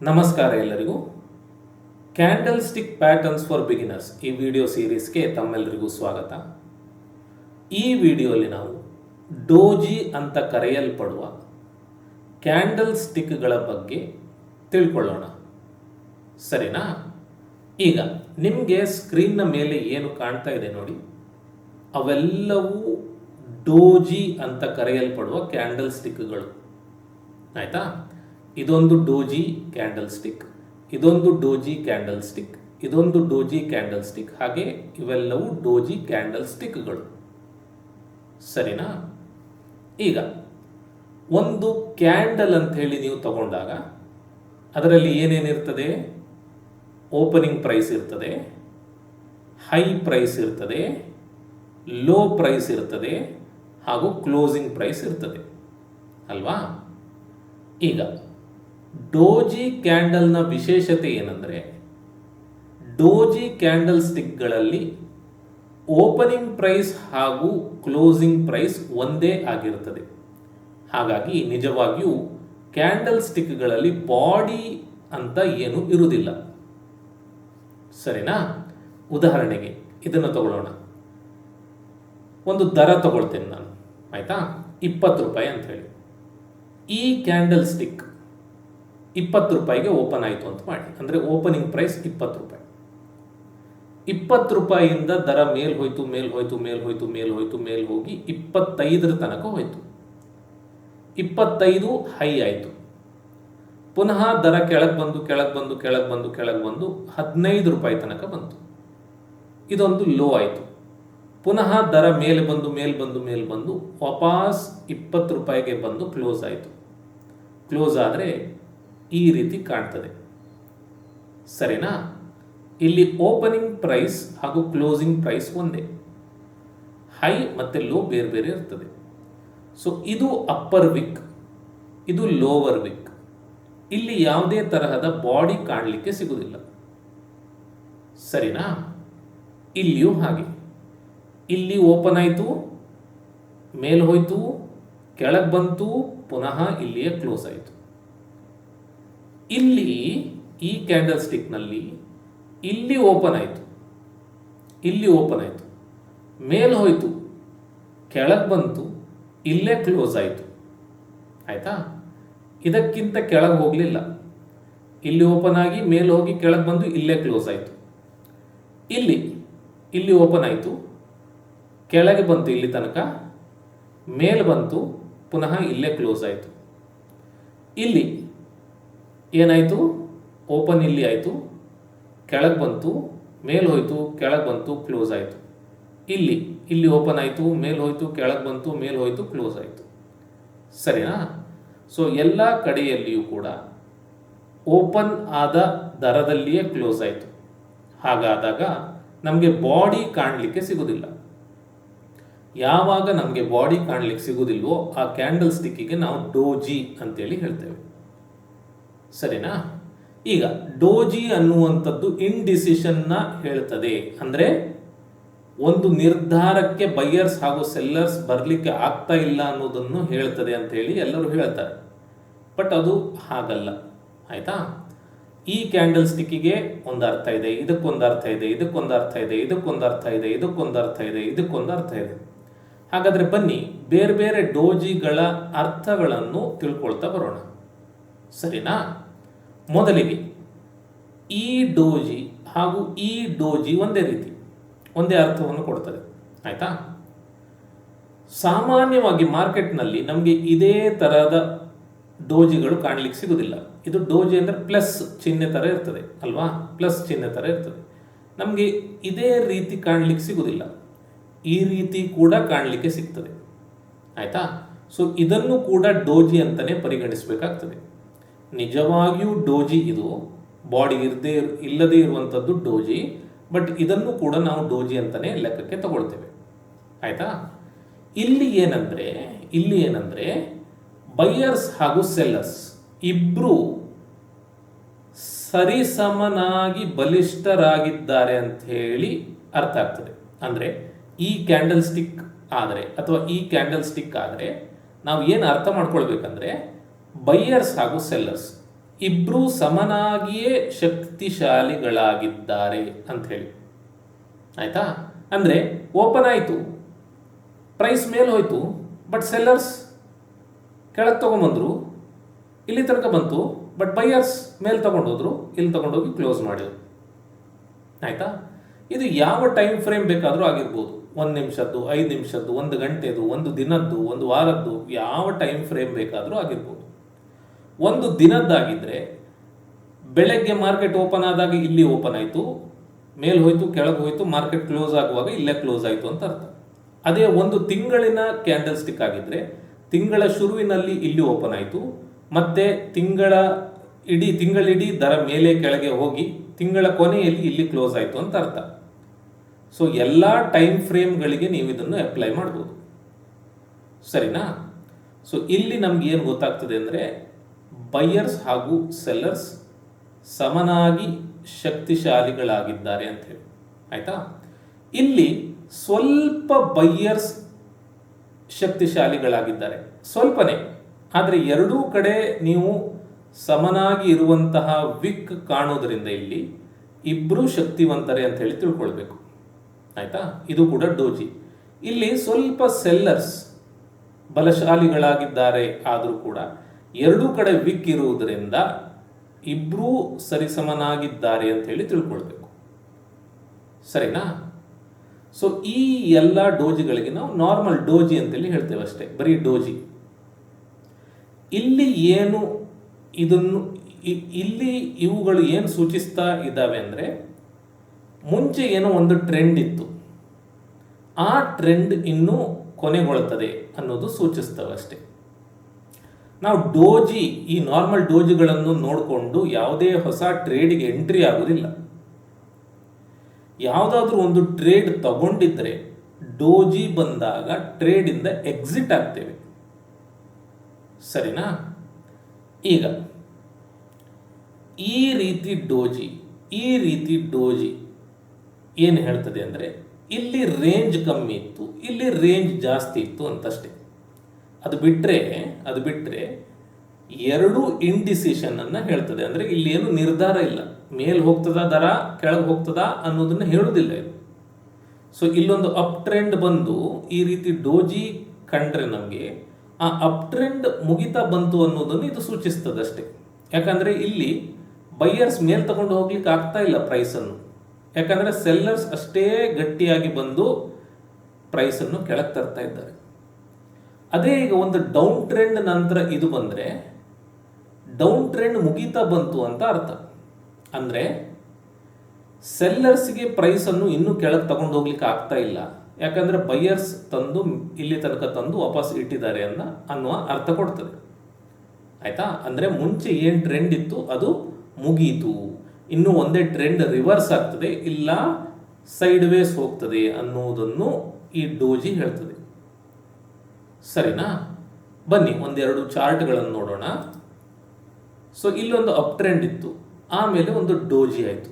ನಮಸ್ಕಾರ ಎಲ್ಲರಿಗೂ. Candle stick patterns for beginners ಈ ವಿಡಿಯೋ ಸೀರೀಸ್ಗೆ ತಮ್ಮೆಲ್ಲರಿಗೂ ಸ್ವಾಗತ. ಈ ವಿಡಿಯೋಲಿ ನಾವು ಡೋಜಿ ಅಂತ ಕರೆಯಲ್ಪಡುವ ಕ್ಯಾಂಡಲ್ ಸ್ಟಿಕ್ಗಳ ಬಗ್ಗೆ ತಿಳ್ಕೊಳ್ಳೋಣ, ಸರಿನಾ? ಈಗ ನಿಮಗೆ ಸ್ಕ್ರೀನ್ನ ಮೇಲೆ ಏನು ಕಾಣ್ತಾ ಇದೆ ನೋಡಿ, ಅವೆಲ್ಲವೂ ಡೋಜಿ ಅಂತ ಕರೆಯಲ್ಪಡುವ ಕ್ಯಾಂಡಲ್ ಸ್ಟಿಕ್ಗಳು, ಆಯಿತಾ? ಇದೊಂದು ಡೋಜಿ ಕ್ಯಾಂಡಲ್ ಸ್ಟಿಕ್, ಇದೊಂದು ಡೋಜಿ ಕ್ಯಾಂಡಲ್ ಸ್ಟಿಕ್, ಇದೊಂದು ಡೋಜಿ ಕ್ಯಾಂಡಲ್ ಸ್ಟಿಕ್, ಹಾಗೆ ಇವೆಲ್ಲವೂ ಡೋಜಿ ಕ್ಯಾಂಡಲ್ ಸ್ಟಿಕ್ಗಳು, ಸರಿನಾ? ಈಗ ಒಂದು ಕ್ಯಾಂಡಲ್ ಅಂತ ಹೇಳಿ ನೀವು ತಗೊಂಡಾಗ ಅದರಲ್ಲಿ ಏನೇನಿರ್ತದೆ? ಓಪನಿಂಗ್ ಪ್ರೈಸ್ ಇರ್ತದೆ, ಹೈ ಪ್ರೈಸ್ ಇರ್ತದೆ, ಲೋ ಪ್ರೈಸ್ ಇರ್ತದೆ, ಹಾಗೂ ಕ್ಲೋಸಿಂಗ್ ಪ್ರೈಸ್ ಇರ್ತದೆ ಅಲ್ವಾ? ಈಗ ಡೋಜಿ ಕ್ಯಾಂಡಲ್ನ ವಿಶೇಷತೆ ಏನಂದರೆ, ಡೋಜಿ ಕ್ಯಾಂಡಲ್ ಸ್ಟಿಕ್ಗಳಲ್ಲಿ ಓಪನಿಂಗ್ ಪ್ರೈಸ್ ಹಾಗೂ ಕ್ಲೋಸಿಂಗ್ ಪ್ರೈಸ್ ಒಂದೇ ಆಗಿರುತ್ತದೆ. ಹಾಗಾಗಿ ನಿಜವಾಗಿಯೂ ಕ್ಯಾಂಡಲ್ ಸ್ಟಿಕ್ಗಳಲ್ಲಿ ಬಾಡಿ ಅಂತ ಏನು ಇರುವುದಿಲ್ಲ, ಸರಿನಾ? ಉದಾಹರಣೆಗೆ ಇದನ್ನು ತಗೊಳ್ಳೋಣ. ಒಂದು ದರ ತಗೊಳ್ತೇನೆ ನಾನು, ಆಯಿತಾ? 20 ರೂಪಾಯಿ ಅಂತ ಹೇಳಿ. ಈ ಕ್ಯಾಂಡಲ್ ಸ್ಟಿಕ್ 20 ರೂಪಾಯಿಗೆ ಓಪನ್ ಆಯಿತು ಅಂತ ಮಾಡಿ, ಅಂದರೆ ಓಪನಿಂಗ್ ಪ್ರೈಸ್ 20 ರೂಪಾಯಿ. 20 ರೂಪಾಯಿಯಿಂದ ದರ ಮೇಲ್ ಹೋಯ್ತು, ಮೇಲ್ ಹೋಯ್ತು, ಮೇಲ್ ಹೋಯ್ತು, ಮೇಲ್ ಹೋಯ್ತು, ಮೇಲ್ ಹೋಗಿ 25ರ ತನಕ ಹೋಯ್ತು. 25 ಹೈ ಆಯಿತು. ಪುನಃ ದರ ಕೆಳಗೆ ಬಂದು ಕೆಳಗೆ ಬಂದು ಕೆಳಗೆ ಬಂದು ಕೆಳಗೆ ಬಂದು 15 ರೂಪಾಯಿ ತನಕ ಬಂತು. ಇದೊಂದು ಲೋ ಆಯಿತು. ಪುನಃ ದರ ಮೇಲೆ ಬಂದು ಮೇಲ್ ಬಂದು ಮೇಲ್ ಬಂದು ವಾಪಸ್ 20 ರೂಪಾಯಿಗೆ ಬಂದು ಕ್ಲೋಸ್ ಆಯಿತು. ಕ್ಲೋಸ್ ಆದರೆ ಈ ರೀತಿ ಕಾಣ್ತದೆ, ಸರಿನಾ? ಇಲ್ಲಿ ಓಪನಿಂಗ್ ಪ್ರೈಸ್ ಹಾಗೂ ಕ್ಲೋಸಿಂಗ್ ಪ್ರೈಸ್ ಒಂದೇ, ಹೈ ಮತ್ತು ಲೋ ಬೇರೆ ಬೇರೆ ಇರ್ತದೆ. ಸೊ ಇದು ಅಪ್ಪರ್ ವಿಕ್, ಇದು ಲೋವರ್ ವಿಕ್. ಇಲ್ಲಿ ಯಾವುದೇ ತರಹದ ಬಾಡಿ ಕಾಣಲಿಕ್ಕೆ ಸಿಗುವುದಿಲ್ಲ, ಸರಿನಾ? ಇಲ್ಲಿಯೂ ಹಾಗೆ, ಇಲ್ಲಿ ಓಪನ್ ಆಯಿತು, ಮೇಲ್ ಹೋಯ್ತು, ಕೆಳಗೆ ಬಂತು, ಪುನಃ ಇಲ್ಲಿಯೇ ಕ್ಲೋಸ್ ಆಯಿತು. ಇಲ್ಲಿ ಈ ಕ್ಯಾಂಡಲ್ ಸ್ಟಿಕ್ನಲ್ಲಿ ಇಲ್ಲಿ ಓಪನ್ ಆಯಿತು, ಇಲ್ಲಿ ಓಪನ್ ಆಯಿತು, ಮೇಲ್ ಹೋಯಿತು, ಕೆಳಗೆ ಬಂತು, ಇಲ್ಲೇ ಕ್ಲೋಸ್ ಆಯಿತು, ಆಯಿತಾ? ಇದಕ್ಕಿಂತ ಕೆಳಗೆ ಹೋಗಲಿಲ್ಲ. ಇಲ್ಲಿ ಓಪನ್ ಆಗಿ ಮೇಲೆ ಹೋಗಿ ಕೆಳಗೆ ಬಂದು ಇಲ್ಲೇ ಕ್ಲೋಸ್ ಆಯಿತು. ಇಲ್ಲಿ ಓಪನ್ ಆಯಿತು, ಕೆಳಗೆ ಬಂತು ಇಲ್ಲಿ ತನಕ, ಮೇಲೆ ಬಂತು, ಪುನಃ ಇಲ್ಲೇ ಕ್ಲೋಸ್ ಆಯಿತು. ಇಲ್ಲಿ ಏನಾಯಿತು? ಓಪನ್ ಇಲ್ಲಿ ಆಯಿತು, ಕೆಳಗೆ ಬಂತು, ಮೇಲೆ ಹೋಯಿತು, ಕೆಳಗೆ ಬಂತು, ಕ್ಲೋಸ್ ಆಯಿತು. ಇಲ್ಲಿ ಓಪನ್ ಆಯಿತು, ಮೇಲೆ ಹೋಯಿತು, ಕೆಳಗೆ ಬಂತು, ಮೇಲೆ ಹೋಯಿತು, ಕ್ಲೋಸ್ ಆಯಿತು, ಸರಿನಾ? ಸೊ ಎಲ್ಲ ಕಡೆಯಲ್ಲಿಯೂ ಕೂಡ ಓಪನ್ ಆದ ದರದಲ್ಲಿಯೇ ಕ್ಲೋಸ್ ಆಯಿತು. ಹಾಗಾದಾಗ ನಮಗೆ ಬಾಡಿ ಕಾಣಲಿಕ್ಕೆ ಸಿಗೋದಿಲ್ಲ. ಯಾವಾಗ ನಮಗೆ ಬಾಡಿ ಕಾಣಲಿಕ್ಕೆ ಸಿಗೋದಿಲ್ವೋ ಆ ಕ್ಯಾಂಡಲ್ ಸ್ಟಿಕ್ಕಿಗೆ ನಾವು ಡೋಜಿ ಅಂತೇಳಿ ಹೇಳ್ತೇವೆ, ಸರಿನಾ? ಈಗ ಡೋಜಿ ಅನ್ನುವಂಥದ್ದು ಇಂಡಿಸಿಷನ್ನ ಹೇಳ್ತದೆ, ಅಂದರೆ ಒಂದು ನಿರ್ಧಾರಕ್ಕೆ ಬೈಯರ್ಸ್ ಹಾಗೂ ಸೆಲ್ಲರ್ಸ್ ಬರಲಿಕ್ಕೆ ಆಗ್ತಾ ಇಲ್ಲ ಅನ್ನೋದನ್ನು ಹೇಳ್ತದೆ ಅಂತ ಹೇಳಿ ಎಲ್ಲರೂ ಹೇಳ್ತಾರೆ. ಬಟ್ ಅದು ಹಾಗಲ್ಲ, ಆಯಿತಾ? ಈ ಕ್ಯಾಂಡಲ್ ಸ್ಟಿಕ್ಕಿಗೆ ಒಂದು ಅರ್ಥ ಇದೆ, ಇದಕ್ಕೊಂದು ಅರ್ಥ ಇದೆ, ಇದಕ್ಕೊಂದು ಅರ್ಥ ಇದೆ, ಇದಕ್ಕೊಂದು ಅರ್ಥ ಇದೆ, ಇದಕ್ಕೊಂದು ಅರ್ಥ ಇದೆ, ಇದಕ್ಕೊಂದು ಅರ್ಥ ಇದೆ. ಹಾಗಾದರೆ ಬನ್ನಿ ಬೇರೆ ಬೇರೆ ಡೋಜಿಗಳ ಅರ್ಥಗಳನ್ನು ತಿಳ್ಕೊಳ್ತಾ ಬರೋಣ, ಸರಿನಾ? ಮೊದಲಿಗೆ ಈ ಡೋಜಿ ಹಾಗೂ ಈ ಡೋಜಿ ಒಂದೇ ರೀತಿ, ಒಂದೇ ಅರ್ಥವನ್ನು ಕೊಡ್ತದೆ, ಆಯಿತಾ? ಸಾಮಾನ್ಯವಾಗಿ ಮಾರ್ಕೆಟ್ನಲ್ಲಿ ನಮಗೆ ಇದೇ ಥರದ ಡೋಜಿಗಳು ಕಾಣಲಿಕ್ಕೆ ಸಿಗೋದಿಲ್ಲ. ಇದು ಡೋಜಿ ಅಂದರೆ ಪ್ಲಸ್ ಚಿಹ್ನೆ ಥರ ಇರ್ತದೆ ಅಲ್ವಾ? ಪ್ಲಸ್ ಚಿಹ್ನೆ ಥರ ಇರ್ತದೆ. ನಮಗೆ ಇದೇ ರೀತಿ ಕಾಣಲಿಕ್ಕೆ ಸಿಗೋದಿಲ್ಲ, ಈ ರೀತಿ ಕೂಡ ಕಾಣಲಿಕ್ಕೆ ಸಿಗ್ತದೆ, ಆಯಿತಾ? ಸೊ ಇದನ್ನು ಕೂಡ ಡೋಜಿ ಅಂತಲೇ ಪರಿಗಣಿಸಬೇಕಾಗ್ತದೆ. ನಿಜವಾಗಿಯೂ ಡೋಜಿ ಇದು, ಬಾಡಿ ಇಲ್ಲದೇ ಇರುವಂಥದ್ದು ಡೋಜಿ, ಬಟ್ ಇದನ್ನು ಕೂಡ ನಾವು ಡೋಜಿ ಅಂತಲೇ ಲೆಕ್ಕಕ್ಕೆ ತಗೊಳ್ತೇವೆ, ಆಯಿತಾ? ಇಲ್ಲಿ ಏನಂದರೆ ಬೈಯರ್ಸ್ ಹಾಗೂ ಸೆಲ್ಲರ್ಸ್ ಇಬ್ಬರು ಸರಿಸಮನಾಗಿ ಬಲಿಷ್ಠರಾಗಿದ್ದಾರೆ ಅಂತ ಹೇಳಿ ಅರ್ಥ ಆಗ್ತದೆ. ಅಂದರೆ ಈ ಕ್ಯಾಂಡಲ್ ಸ್ಟಿಕ್ ಆದರೆ ಅಥವಾ ಈ ಕ್ಯಾಂಡಲ್ ಸ್ಟಿಕ್ ಆದರೆ ನಾವು ಏನು ಅರ್ಥ ಮಾಡ್ಕೊಳ್ಬೇಕಂದ್ರೆ, ಬೈಯರ್ಸ್ ಹಾಗೂ ಸೆಲ್ಲರ್ಸ್ ಇಬ್ರು ಸಮನಾಗಿಯೇ ಶಕ್ತಿಶಾಲಿಗಳಾಗಿದ್ದಾರೆ ಅಂತ ಹೇಳಿ. ಆಯ್ತಾ? ಅಂದರೆ ಓಪನ್ ಆಯಿತು, ಪ್ರೈಸ್ ಮೇಲೆ ಹೋಯಿತು, ಬಟ್ ಸೆಲ್ಲರ್ಸ್ ಕೆಳಗೆ ತೊಗೊಂಬಂದರು, ಇಲ್ಲಿ ತನಕ ಬಂತು, ಬಟ್ ಬೈಯರ್ಸ್ ಮೇಲೆ ತೊಗೊಂಡೋದ್ರು, ಇಲ್ಲಿ ತೊಗೊಂಡೋಗಿ ಕ್ಲೋಸ್ ಮಾಡಿದ್ರು. ಆಯಿತಾ? ಇದು ಯಾವ ಟೈಮ್ ಫ್ರೇಮ್ ಬೇಕಾದರೂ ಆಗಿರ್ಬೋದು. 1 ನಿಮಿಷದ್ದು, 5 ನಿಮಿಷದ್ದು, 1 ಗಂಟೆದು, 1 ದಿನದ್ದು, 1 ವಾರದ್ದು, ಯಾವ ಟೈಮ್ ಫ್ರೇಮ್ ಬೇಕಾದರೂ ಆಗಿರ್ಬೋದು. 1 ದಿನದ್ದಾಗಿದ್ದರೆ ಬೆಳಗ್ಗೆ ಮಾರ್ಕೆಟ್ ಓಪನ್ ಆದಾಗ ಇಲ್ಲಿ ಓಪನ್ ಆಯಿತು, ಮೇಲೆ ಹೋಯ್ತು, ಕೆಳಗೆ ಹೋಯ್ತು, ಮಾರ್ಕೆಟ್ ಕ್ಲೋಸ್ ಆಗುವಾಗ ಇಲ್ಲೇ ಕ್ಲೋಸ್ ಆಯಿತು ಅಂತ ಅರ್ಥ. ಅದೇ 1 ತಿಂಗಳಿನ ಕ್ಯಾಂಡಲ್ ಸ್ಟಿಕ್ ಆಗಿದ್ದರೆ ತಿಂಗಳ ಶುರುವಿನಲ್ಲಿ ಇಲ್ಲಿ ಓಪನ್ ಆಯಿತು, ಮತ್ತೆ ತಿಂಗಳಿಡೀ ದರ ಮೇಲೆ ಕೆಳಗೆ ಹೋಗಿ ತಿಂಗಳ ಕೊನೆಯಲ್ಲಿ ಇಲ್ಲಿ ಕ್ಲೋಸ್ ಆಯಿತು ಅಂತ ಅರ್ಥ. ಸೊ ಎಲ್ಲ ಟೈಮ್ ಫ್ರೇಮ್ಗಳಿಗೆ ನೀವು ಇದನ್ನು ಅಪ್ಲೈ ಮಾಡ್ಬೋದು. ಸರಿನಾ? ಸೊ ಇಲ್ಲಿ ನಮ್ಗೆ ಏನು ಗೊತ್ತಾಗ್ತದೆ ಅಂದರೆ ಬೈಯರ್ಸ್ ಹಾಗೂ ಸೆಲ್ಲರ್ಸ್ ಸಮನಾಗಿ ಶಕ್ತಿಶಾಲಿಗಳಾಗಿದ್ದಾರೆ ಅಂತ ಹೇಳಿ. ಆಯ್ತಾ? ಇಲ್ಲಿ ಸ್ವಲ್ಪ ಬೈಯರ್ಸ್ ಶಕ್ತಿಶಾಲಿಗಳಾಗಿದ್ದಾರೆ, ಸ್ವಲ್ಪನೇ. ಆದರೆ ಎರಡೂ ಕಡೆ ನೀವು ಸಮನಾಗಿ ಇರುವಂತಹ ವಿಕ್ ಕಾಣೋದ್ರಿಂದ ಇಲ್ಲಿ ಇಬ್ಬರು ಶಕ್ತಿವಂತರೇ ಅಂತ ಹೇಳಿ ತಿಳ್ಕೊಳ್ಬೇಕು. ಆಯ್ತಾ? ಇದು ಕೂಡ ಡೋಜಿ. ಇಲ್ಲಿ ಸ್ವಲ್ಪ ಸೆಲ್ಲರ್ಸ್ ಬಲಶಾಲಿಗಳಾಗಿದ್ದಾರೆ, ಆದರೂ ಕೂಡ ಎರಡೂ ಕಡೆ ವಿಕ್ ಇರುವುದರಿಂದ ಇಬ್ಬರೂ ಸರಿಸಮನಾಗಿದ್ದಾರೆ ಅಂತ ಹೇಳಿ ತಿಳ್ಕೊಳ್ಬೇಕು. ಸರಿನಾ? ಸೊ ಈ ಎಲ್ಲ ಡೋಜಿಗಳಿಗೆ ನಾವು ನಾರ್ಮಲ್ ಡೋಜಿ ಅಂತೇಳಿ ಹೇಳ್ತೇವೆ ಅಷ್ಟೇ, ಬರೀ ಡೋಜಿ. ಇಲ್ಲಿ ಏನು ಇಲ್ಲಿ ಇವುಗಳು ಏನು ಸೂಚಿಸ್ತಾ ಇದ್ದಾವೆ ಅಂದರೆ, ಮುಂಚೆ ಏನೋ ಒಂದು ಟ್ರೆಂಡ್ ಇತ್ತು, ಆ ಟ್ರೆಂಡ್ ಇನ್ನೂ ಕೊನೆಗೊಳ್ಳುತ್ತದೆ ಅನ್ನೋದು ಸೂಚಿಸ್ತವೆ ಅಷ್ಟೇ. ನಾವು ಡೋಜಿ, ಈ ನಾರ್ಮಲ್ ಡೋಜಿಗಳನ್ನು ನೋಡಿಕೊಂಡು ಯಾವುದೇ ಹೊಸ ಟ್ರೇಡಿಗೆ ಎಂಟ್ರಿ ಆಗೋದಿಲ್ಲ. ಯಾವುದಾದ್ರೂ ಒಂದು ಟ್ರೇಡ್ ತಗೊಂಡಿದ್ರೆ ಡೋಜಿ ಬಂದಾಗ ಟ್ರೇಡಿಂದ ಎಕ್ಸಿಟ್ ಆಗ್ತೇವೆ. ಸರಿನಾ? ಈಗ ಈ ರೀತಿ ಡೋಜಿ ಏನು ಹೇಳ್ತದೆ ಅಂದರೆ, ಇಲ್ಲಿ ರೇಂಜ್ ಕಮ್ಮಿ ಇತ್ತು, ಇಲ್ಲಿ ರೇಂಜ್ ಜಾಸ್ತಿ ಇತ್ತು ಅಂತಷ್ಟೇ. ಅದು ಬಿಟ್ಟರೆ ಎರಡು ಇಂಡಿಸಿಷನ್ ಅನ್ನು ಹೇಳ್ತದೆ. ಅಂದರೆ ಇಲ್ಲಿ ಏನು ನಿರ್ಧಾರ ಇಲ್ಲ, ಮೇಲೆ ಹೋಗ್ತದ ದರ, ಕೆಳಗೆ ಹೋಗ್ತದ ಅನ್ನೋದನ್ನು ಹೇಳುವುದಿಲ್ಲ ಇದು. ಸೊ ಇಲ್ಲೊಂದು ಅಪ್ ಟ್ರೆಂಡ್ ಬಂದು ಈ ರೀತಿ ಡೋಜಿ ಕಂಡ್ರೆ ನಮಗೆ ಆ ಅಪ್ ಟ್ರೆಂಡ್ ಮುಗಿತಾ ಬಂತು ಅನ್ನೋದನ್ನು ಇದು ಸೂಚಿಸ್ತದೆ ಅಷ್ಟೇ. ಯಾಕಂದರೆ ಇಲ್ಲಿ ಬೈಯರ್ಸ್ ಮೇಲೆ ತಗೊಂಡು ಹೋಗ್ಲಿಕ್ಕೆ ಆಗ್ತಾ ಇಲ್ಲ ಪ್ರೈಸನ್ನು, ಯಾಕಂದರೆ ಸೆಲ್ಲರ್ಸ್ ಅಷ್ಟೇ ಗಟ್ಟಿಯಾಗಿ ಬಂದು ಪ್ರೈಸನ್ನು ಕೆಳಗೆ ತರ್ತಾ ಇದ್ದಾರೆ. ಅದೇ ಈಗ ಒಂದು ಡೌನ್ ಟ್ರೆಂಡ್ ನಂತರ ಇದು ಬಂದರೆ ಡೌನ್ ಟ್ರೆಂಡ್ ಮುಗಿತಾ ಬಂತು ಅಂತ ಅರ್ಥ. ಅಂದರೆ ಸೆಲ್ಲರ್ಸ್ಗೆ ಪ್ರೈಸನ್ನು ಇನ್ನೂ ಕೆಳಗೆ ತಗೊಂಡು ಹೋಗ್ಲಿಕ್ಕೆ ಆಗ್ತಾ ಇಲ್ಲ, ಯಾಕಂದರೆ ಬೈಯರ್ಸ್ ತಂದು ಇಲ್ಲಿ ತನಕ ತಂದು ವಾಪಸ್ ಇಟ್ಟಿದ್ದಾರೆ ಅನ್ನುವ ಅರ್ಥ ಕೊಡ್ತದೆ. ಆಯಿತಾ? ಅಂದರೆ ಮುಂಚೆ ಏನು ಟ್ರೆಂಡ್ ಇತ್ತು ಅದು ಮುಗೀತು, ಇನ್ನು ಒಂದೇ ಟ್ರೆಂಡ್ ರಿವರ್ಸ್ ಆಗ್ತದೆ, ಇಲ್ಲ ಸೈಡ್ ವೇಸ್ ಹೋಗ್ತದೆ ಅನ್ನೋದನ್ನು ಈ ಡೋಜಿ ಹೇಳ್ತದೆ. ಸರಿನಾ? ಬನ್ನಿ ಒಂದೆರಡು ಚಾರ್ಟ್ಗಳನ್ನು ನೋಡೋಣ. ಸೊ ಇಲ್ಲೊಂದು ಅಪ್ ಟ್ರೆಂಡ್ ಇತ್ತು, ಆಮೇಲೆ ಒಂದು ಡೋಜಿ ಆಯಿತು.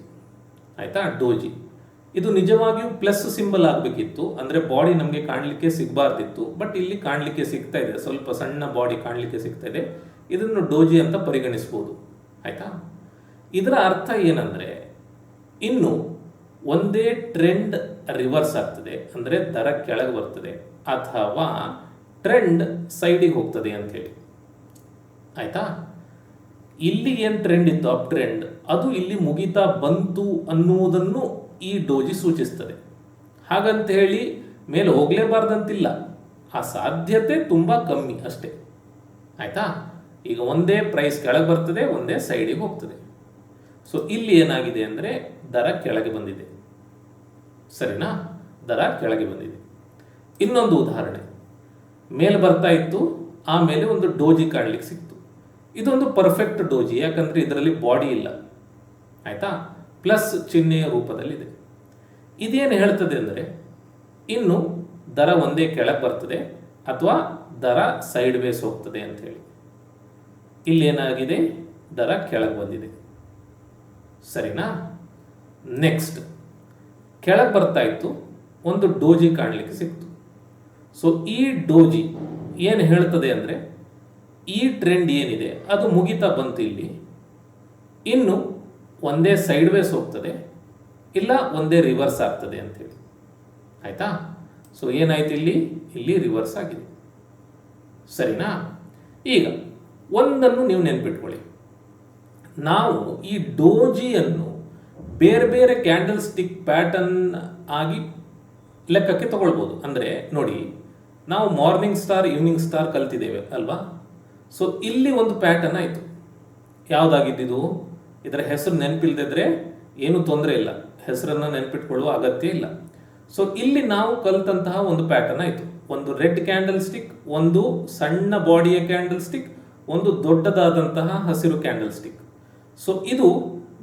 ಆಯಿತಾ? ಡೋಜಿ ಇದು ನಿಜವಾಗಿಯೂ ಪ್ಲಸ್ ಸಿಂಬಲ್ ಆಗಬೇಕಿತ್ತು, ಅಂದರೆ ಬಾಡಿ ನಮಗೆ ಕಾಣಲಿಕ್ಕೆ ಸಿಗಬಾರ್ದಿತ್ತು, ಬಟ್ ಇಲ್ಲಿ ಕಾಣಲಿಕ್ಕೆ ಸಿಗ್ತಾ ಇದೆ, ಸ್ವಲ್ಪ ಸಣ್ಣ ಬಾಡಿ ಕಾಣಲಿಕ್ಕೆ ಸಿಗ್ತಾ ಇದೆ. ಇದನ್ನು ಡೋಜಿ ಅಂತ ಪರಿಗಣಿಸ್ಬೋದು. ಆಯಿತಾ? ಇದರ ಅರ್ಥ ಏನಂದರೆ, ಇನ್ನು ಒಂದೇ ಟ್ರೆಂಡ್ ರಿವರ್ಸ್ ಆಗ್ತದೆ, ಅಂದರೆ ದರ ಕೆಳಗೆ ಬರ್ತದೆ, ಅಥವಾ ಟ್ರೆಂಡ್ ಸೈಡಿಗೆ ಹೋಗ್ತದೆ ಅಂಥೇಳಿ. ಆಯಿತಾ? ಇಲ್ಲಿ ಏನು ಟ್ರೆಂಡ್ ಇತ್ತು ಅಪ್ ಟ್ರೆಂಡ್, ಅದು ಇಲ್ಲಿ ಮುಗಿತಾ ಬಂತು ಅನ್ನುವುದನ್ನು ಈ ಡೋಜಿ ಸೂಚಿಸ್ತದೆ. ಹಾಗಂತ ಹೇಳಿ ಮೇಲೆ ಹೋಗಲೇಬಾರ್ದಂತಿಲ್ಲ, ಆ ಸಾಧ್ಯತೆ ತುಂಬ ಕಮ್ಮಿ ಅಷ್ಟೇ. ಆಯಿತಾ? ಈಗ ಒಂದೇ ಪ್ರೈಸ್ ಕೆಳಗೆ ಬರ್ತದೆ, ಒಂದೇ ಸೈಡಿಗೆ ಹೋಗ್ತದೆ. ಸೊ ಇಲ್ಲಿ ಏನಾಗಿದೆ ಅಂದರೆ ದರ ಕೆಳಗೆ ಬಂದಿದೆ. ಸರಿನಾ? ದರ ಕೆಳಗೆ ಬಂದಿದೆ. ಇನ್ನೊಂದು ಉದಾಹರಣೆ, ಮೇಲೆ ಬರ್ತಾ ಇತ್ತು, ಆಮೇಲೆ ಒಂದು ಡೋಜಿ ಕಾಣಲಿಕ್ಕೆ ಸಿಕ್ತು. ಇದೊಂದು ಪರ್ಫೆಕ್ಟ್ ಡೋಜಿ, ಯಾಕಂದರೆ ಇದರಲ್ಲಿ ಬಾಡಿ ಇಲ್ಲ. ಆಯಿತಾ? ಪ್ಲಸ್ ಚಿಹ್ನೆಯ ರೂಪದಲ್ಲಿದೆ. ಇದೇನು ಹೇಳ್ತದೆ ಅಂದರೆ, ಇನ್ನು ದರ ಒಂದೇ ಕೆಳಗೆ ಬರ್ತದೆ ಅಥವಾ ದರ ಸೈಡ್ ವೇಸ್ ಹೋಗ್ತದೆ ಅಂಥೇಳಿ. ಇಲ್ಲೇನಾಗಿದೆ, ದರ ಕೆಳಗೆ ಬಂದಿದೆ. ಸರಿನಾ? ನೆಕ್ಸ್ಟ್ ಕೆಳಗೆ ಬರ್ತಾ ಇತ್ತು, ಒಂದು ಡೋಜಿ ಕಾಣಲಿಕ್ಕೆ ಸಿಕ್ತು. ಸೊ ಈ ಡೋಜಿ ಏನು ಹೇಳ್ತದೆ ಅಂದರೆ, ಈ ಟ್ರೆಂಡ್ ಏನಿದೆ ಅದು ಮುಗಿತಾ ಬಂತು ಇಲ್ಲಿ, ಇನ್ನು ಒಂದೇ ಸೈಡ್ ವೇಸ್ ಹೋಗ್ತದೆ, ಇಲ್ಲ ಒಂದೇ ರಿವರ್ಸ್ ಆಗ್ತದೆ ಅಂಥೇಳಿ. ಆಯಿತಾ? ಸೊ ಏನಾಯ್ತು ಇಲ್ಲಿ ರಿವರ್ಸ್ ಆಗಿದೆ. ಸರಿನಾ? ಈಗ ಒಂದನ್ನು ನೀವು ನೆನ್ಪಿಟ್ಕೊಳ್ಳಿ, ನಾವು ಈ ಡೋಜಿಯನ್ನು ಬೇರೆ ಬೇರೆ ಕ್ಯಾಂಡಲ್ ಸ್ಟಿಕ್ ಪ್ಯಾಟರ್ನ್ ಆಗಿ ಲೆಕ್ಕಕ್ಕೆ ತಗೊಳ್ಬೋದು. ಅಂದರೆ ನೋಡಿ, ನಾವು ಮಾರ್ನಿಂಗ್ ಸ್ಟಾರ್ ಈವ್ನಿಂಗ್ ಸ್ಟಾರ್ ಕಲ್ತಿದ್ದೇವೆ ಅಲ್ವಾ? ಸೊ ಇಲ್ಲಿ ಒಂದು ಪ್ಯಾಟರ್ನ್ ಆಯಿತು. ಯಾವುದಾಗಿದ್ದು? ಇದರ ಹೆಸರು ನೆನಪಿಲ್ದಿದ್ರೆ ಏನೂ ತೊಂದರೆ ಇಲ್ಲ, ಹೆಸರನ್ನು ನೆನಪಿಟ್ಕೊಳ್ಳುವ ಅಗತ್ಯ ಇಲ್ಲ. ಸೊ ಇಲ್ಲಿ ನಾವು ಕಲಿತಂತಹ ಒಂದು ಪ್ಯಾಟರ್ನ್ ಆಯಿತು. ಒಂದು ರೆಡ್ ಕ್ಯಾಂಡಲ್ ಸ್ಟಿಕ್, ಒಂದು ಸಣ್ಣ ಬಾಡಿಯ ಕ್ಯಾಂಡಲ್ ಸ್ಟಿಕ್, ಒಂದು ದೊಡ್ಡದಾದಂತಹ ಹಸಿರು ಕ್ಯಾಂಡಲ್ ಸ್ಟಿಕ್. ಸೊ ಇದು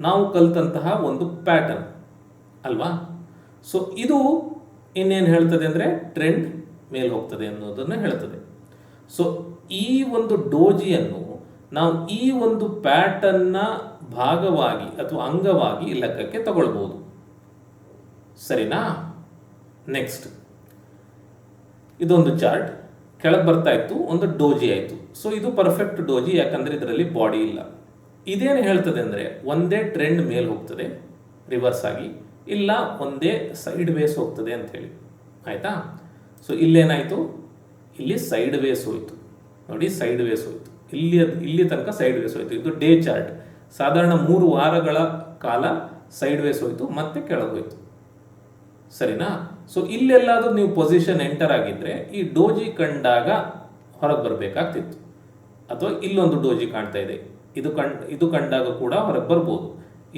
ನಾವು ಕಲಿತಂತಹ ಒಂದು ಪ್ಯಾಟರ್ನ್ ಅಲ್ವಾ? ಸೊ ಇದು ಇನ್ನೇನು ಹೇಳ್ತದೆ ಅಂದರೆ ಟ್ರೆಂಡ್ ಮೇಲೆ ಹೋಗ್ತದೆ ಅನ್ನೋದನ್ನು ಹೇಳ್ತದೆ. ಸೊ ಈ ಒಂದು ಡೋಜಿಯನ್ನು ನಾವು ಈ ಒಂದು ಪ್ಯಾಟರ್ನ್ನ ಭಾಗವಾಗಿ ಅಥವಾ ಅಂಗವಾಗಿ ಲೆಕ್ಕಕ್ಕೆ ತಗೊಳ್ಬೋದು. ಸರಿನಾ? ನೆಕ್ಸ್ಟ್, ಇದೊಂದು ಚಾರ್ಟ್ ಕೆಳಗೆ ಬರ್ತಾ ಇತ್ತು, ಒಂದು ಡೋಜಿ ಆಯಿತು. ಸೊ ಇದು ಪರ್ಫೆಕ್ಟ್ ಡೋಜಿ, ಯಾಕಂದರೆ ಇದರಲ್ಲಿ ಬಾಡಿ ಇಲ್ಲ. ಇದೇನು ಹೇಳ್ತದೆ ಅಂದರೆ ಒಂದೇ ಟ್ರೆಂಡ್ ಮೇಲೆ ಹೋಗ್ತದೆ ರಿವರ್ಸ್ ಆಗಿ, ಇಲ್ಲ ಒಂದೇ ಸೈಡ್ ವೇಸ್ ಹೋಗ್ತದೆ ಅಂಥೇಳಿ. ಆಯಿತಾ? ಸೊ ಇಲ್ಲೇನಾಯಿತು, ಇಲ್ಲಿ ಸೈಡ್ ವೇಸ್ ಹೋಯಿತು. ನೋಡಿ, ಸೈಡ್ ವೇಸ್ ಹೋಯಿತು, ಇಲ್ಲಿ ತನಕ ಸೈಡ್ ವೇಸ್ ಹೋಯಿತು. ಇದು ಡೇ ಚಾರ್ಟ್. ಸಾಧಾರಣ 3 ವಾರಗಳ ಕಾಲ ಸೈಡ್ ವೇಸ್ ಹೋಯಿತು, ಮತ್ತೆ ಕೆಳಗೆ ಹೋಯಿತು. ಸರಿನಾ? ಸೊ ಇಲ್ಲೆಲ್ಲಾದರೂ ನೀವು ಪೊಸಿಷನ್ ಎಂಟರ್ ಆಗಿದ್ದರೆ ಈ ಡೋಜಿ ಕಂಡಾಗ ಹೊರಗೆ ಬರಬೇಕಾಗ್ತಿತ್ತು. ಅಥವಾ ಇಲ್ಲೊಂದು ಡೋಜಿ ಕಾಣ್ತಾ ಇದೆ, ಇದು ಕಂಡಾಗ ಕೂಡ ಹೊರಗೆ ಬರ್ಬೋದು.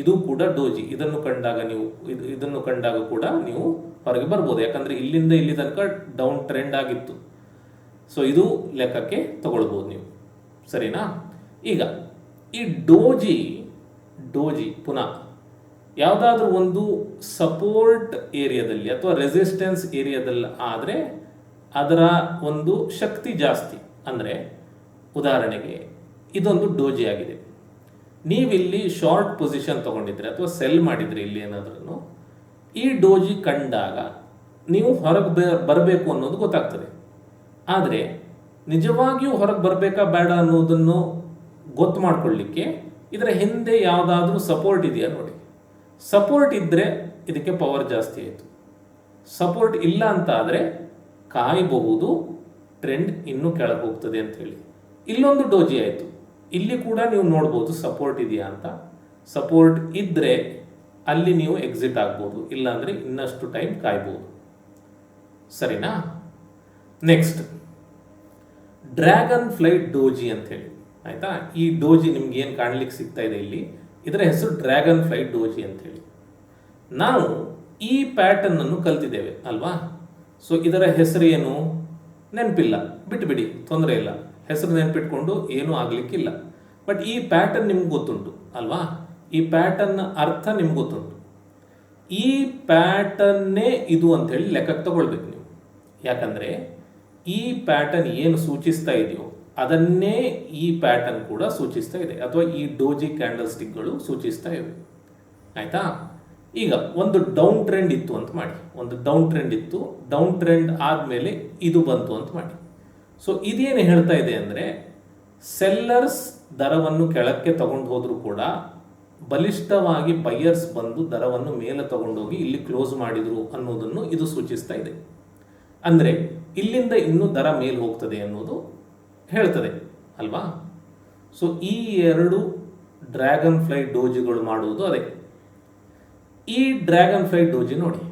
ಇದು ಕೂಡ ಡೋಜಿ, ಇದನ್ನು ಕಂಡಾಗ ಕೂಡ ನೀವು ಹೊರಗೆ ಬರ್ಬೋದು, ಯಾಕಂದರೆ ಇಲ್ಲಿಂದ ಇಲ್ಲಿ ತನಕ ಡೌನ್ ಟ್ರೆಂಡ್ ಆಗಿತ್ತು. ಸೊ ಇದು ಲೆಕ್ಕಕ್ಕೆ ತಗೊಳ್ಬೋದು ನೀವು. ಸರಿನಾ? ಈಗ ಈ ಡೋಜಿ ಪುನಃ ಯಾವುದಾದ್ರೂ ಒಂದು ಸಪೋರ್ಟ್ ಏರಿಯಾದಲ್ಲಿ ಅಥವಾ ರೆಸಿಸ್ಟೆನ್ಸ್ ಏರಿಯಾದಲ್ಲಿ ಆದರೆ ಅದರ ಒಂದು ಶಕ್ತಿ ಜಾಸ್ತಿ. ಅಂದರೆ ಉದಾಹರಣೆಗೆ ಇದೊಂದು ಡೋಜಿ ಆಗಿದೆ, ನೀವಿಲ್ಲಿ ಶಾರ್ಟ್ ಪೊಸಿಷನ್ ತೊಗೊಂಡಿದ್ರೆ ಅಥವಾ ಸೆಲ್ ಮಾಡಿದರೆ ಇಲ್ಲಿ ಏನಾದ್ರೂ, ಈ ಡೋಜಿ ಕಂಡಾಗ ನೀವು ಹೊರಗೆ ಬರಬೇಕು ಅನ್ನೋದು ಗೊತ್ತಾಗ್ತದೆ. ಆದರೆ ನಿಜವಾಗಿಯೂ ಹೊರಗೆ ಬರಬೇಕಾ ಬೇಡ ಅನ್ನೋದನ್ನು ಗೊತ್ತು ಮಾಡ್ಕೊಳ್ಳಿಕ್ಕೆ ಇದರ ಹಿಂದೆ ಯಾವುದಾದ್ರೂ ಸಪೋರ್ಟ್ ಇದೆಯಾ ನೋಡಿ. ಸಪೋರ್ಟ್ ಇದ್ದರೆ ಇದಕ್ಕೆ ಪವರ್ ಜಾಸ್ತಿ ಆಯಿತು. ಸಪೋರ್ಟ್ ಇಲ್ಲ ಅಂತ ಆದರೆ ಕಾಯಬಹುದು, ಟ್ರೆಂಡ್ ಇನ್ನೂ ಕೆಳಗೆ ಹೋಗ್ತದೆ ಅಂತ ಹೇಳಿ. ಇಲ್ಲೊಂದು ಡೋಜಿ ಆಯಿತು, ಇಲ್ಲಿ ಕೂಡ ನೀವು ನೋಡ್ಬೋದು ಸಪೋರ್ಟ್ ಇದೆಯಾ ಅಂತ. ಸಪೋರ್ಟ್ ಇದ್ದರೆ ಅಲ್ಲಿ ನೀವು ಎಕ್ಸಿಟ್ ಆಗ್ಬೋದು, ಇಲ್ಲಾಂದರೆ ಇನ್ನಷ್ಟು ಟೈಮ್ ಕಾಯ್ಬೋದು. ಸರಿನಾ? ನೆಕ್ಸ್ಟ್, ಡ್ರ್ಯಾಗನ್ ಫ್ಲೈ ಡೋಜಿ ಅಂತ ಹೇಳಿ. ಆಯಿತಾ? ಈ ಡೋಜಿ ನಿಮ್ಗೆ ಏನು ಕಾಣ್ಲಿಕ್ಕೆ ಸಿಗ್ತಾ ಇದೆ ಇಲ್ಲಿ, ಇದರ ಹೆಸರು ಡ್ರ್ಯಾಗನ್ ಫ್ಲೈ ಡೋಜಿ ಅಂತ ಹೇಳಿ. ನಾವು ಈ ಪ್ಯಾಟರ್ನ್ ಅನ್ನು ಕಲ್ತಿದ್ದೇವೆ ಅಲ್ವಾ? ಸೊ ಇದರ ಹೆಸರು ಏನು ನೆನಪಿಲ್ಲ, ಬಿಟ್ಬಿಡಿ, ತೊಂದರೆ ಇಲ್ಲ. ಹೆಸರು ನೆನಪಿಟ್ಕೊಂಡು ಏನೂ ಆಗಲಿಕ್ಕಿಲ್ಲ. ಬಟ್ ಈ ಪ್ಯಾಟರ್ನ್ ನಿಮ್ಗೆ ಗೊತ್ತುಂಟು ಅಲ್ವಾ? ಈ ಪ್ಯಾಟರ್ನ್ ಅರ್ಥ ನಿಮ್ಗೆ ಗೊತ್ತುಂಟು. ಈ ಪ್ಯಾಟರ್ನ್ನೇ ಇದು ಅಂಥೇಳಿ ಲೆಕ್ಕಕ್ಕೆ ತಗೊಳ್ಬೇಕು ನೀವು. ಯಾಕಂದರೆ ಈ ಪ್ಯಾಟರ್ನ್ ಏನು ಸೂಚಿಸ್ತಾ ಇದೆಯೋ ಅದನ್ನೇ ಈ ಪ್ಯಾಟರ್ನ್ ಕೂಡ ಸೂಚಿಸ್ತಾ ಇದೆ, ಅಥವಾ ಈ ಡೋಜಿ ಕ್ಯಾಂಡಲ್ ಸ್ಟಿಕ್ಗಳು ಸೂಚಿಸ್ತಾ ಇವೆ. ಆಯಿತಾ? ಈಗ ಒಂದು ಡೌನ್ ಟ್ರೆಂಡ್ ಇತ್ತು ಅಂತ ಮಾಡಿ, ಒಂದು ಡೌನ್ ಟ್ರೆಂಡ್ ಇತ್ತು, ಡೌನ್ ಟ್ರೆಂಡ್ ಆದಮೇಲೆ ಇದು ಬಂತು ಅಂತ ಮಾಡಿ. ಸೊ ಇದೇನು ಹೇಳ್ತಾ ಇದೆ ಅಂದರೆ, ಸೆಲ್ಲರ್ಸ್ ದರವನ್ನು ಕೆಳಕ್ಕೆ ತಗೊಂಡು ಹೋದರೂ ಕೂಡ ಬಲಿಷ್ಠವಾಗಿ ಬೈಯರ್ಸ್ ಬಂದು ದರವನ್ನು ಮೇಲೆ ತಗೊಂಡೋಗಿ ಇಲ್ಲಿ ಕ್ಲೋಸ್ ಮಾಡಿದರು ಅನ್ನೋದನ್ನು ಇದು ಸೂಚಿಸ್ತಾ ಇದೆ. ಅಂದರೆ ಇಲ್ಲಿಂದ ಇನ್ನೂ ದರ ಮೇಲೆ ಹೋಗ್ತದೆ ಅನ್ನೋದು ಹೇಳ್ತದೆ ಅಲ್ವಾ? ಸೊ ಈ 2 ಡ್ರ್ಯಾಗನ್ ಫ್ಲೈ ಡೋಜಿಗಳು ಮಾಡುವುದು ಅದೇ. ಈ ಡ್ರ್ಯಾಗನ್ ಫ್ಲೈ ಡೋಜಿ ನೋಡಿ,